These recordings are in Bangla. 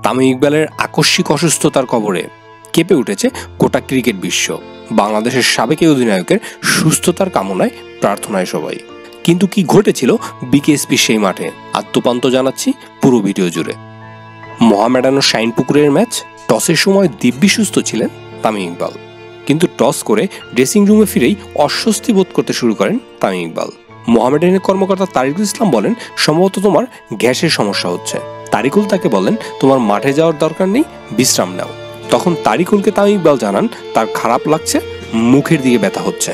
তামিম ইকবালের আকস্মিক অসুস্থতার খবরে কেঁপে উঠেছে গোটা ক্রিকেট বিশ্ব। বাংলাদেশের সাবেক অধিনায়কের সুস্থতার কামনায় প্রার্থনায় সবাই। কিন্তু কি ঘটেছিল বিকেএসপি সেই মাঠে, আত্মপান্ত জানাচ্ছি পুরো ভিডিও জুড়ে। মোহামেডান ও শাইনপুকুরের ম্যাচ, টসের সময় দিব্যি সুস্থ ছিলেন তামিম ইকবাল, কিন্তু টস করে ড্রেসিং রুমে ফিরেই অস্বস্তি বোধ করতে শুরু করেন তামিম ইকবাল। মোহামেডানের কর্মকর্তা তারিকুল ইসলাম বলেন, সম্ভবত তোমার গ্যাসের সমস্যা হচ্ছে। তারিকুল তাকে বলেন, তোমার মাঠে যাওয়ার দরকার নেই, বিশ্রাম নাও। তখন তারিকুলকে তামিম ইকবাল জানান তার খারাপ লাগছে, মুখের দিকে ব্যথা হচ্ছে।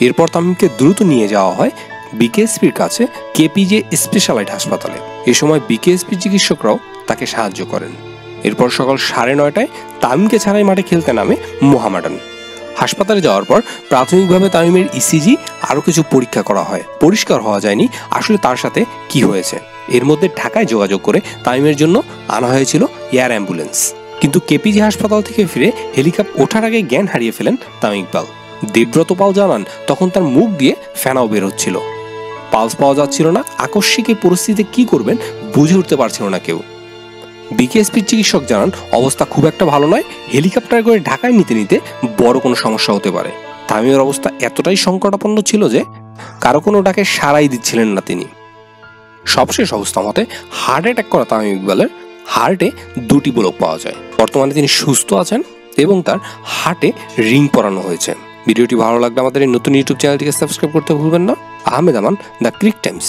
এরপর তামিমকে দ্রুত নিয়ে যাওয়া হয় বিকেএসপির কাছে কেপিজে স্পেশালাইট হাসপাতালে। এ সময় বিকেএসপি চিকিৎসকরাও তাকে সাহায্য করেন। এরপর সকাল 9:30টায় তামিমকে ছাড়াই মাঠে খেলতে নামে মোহামেডান। হাসপাতালে যাওয়ার পর প্রাথমিকভাবে তামিমের ইসিজি আরও কিছু পরীক্ষা করা হয়। পরিষ্কার হওয়া যায়নি আসলে তার সাথে কি হয়েছে। এর মধ্যে ঢাকায় যোগাযোগ করে তামিমের জন্য আনা হয়েছিল এয়ার অ্যাম্বুলেন্স, কিন্তু কেপিজি হাসপাতাল থেকে ফিরে হেলিকপ্টার ওঠার আগে জ্ঞান হারিয়ে ফেলেন তামিম ইকবাল। দেবব্রত পাল জানান, তখন তার মুখ দিয়ে ফেনাও বের হচ্ছিল, পালস পাওয়া যাচ্ছিল না। আকস্মিক এই পরিস্থিতিতে কি করবেন বুঝে উঠতে পারছিল না কেউ। বিকেএসপির চিকিৎসক জানান, অবস্থা খুব একটা ভালো নয়, হেলিকপ্টার করে ঢাকায় নিতে নিতে বড় কোনো সমস্যা হতে পারে। তামিমের অবস্থা এতটাই সংকটাপন্ন ছিল যে কারো কোনো ডাকে সাড়াই দিচ্ছিলেন না তিনি। সবশেষ অবস্থা মতে হার্ট অ্যাটাক করা তামিম ইকবালের হার্টে 2টি ব্লক পাওয়া যায়। বর্তমানে তিনি সুস্থ আছেন এবং তার হার্টে রিং পরানো হয়েছে। ভিডিওটি ভালো লাগলে আমাদের এই নতুন ইউটিউব চ্যানেলটিকে সাবস্ক্রাইব করতে ভুলবেন না। আহমেদ আমান, দ্য ক্রিক টাইমস।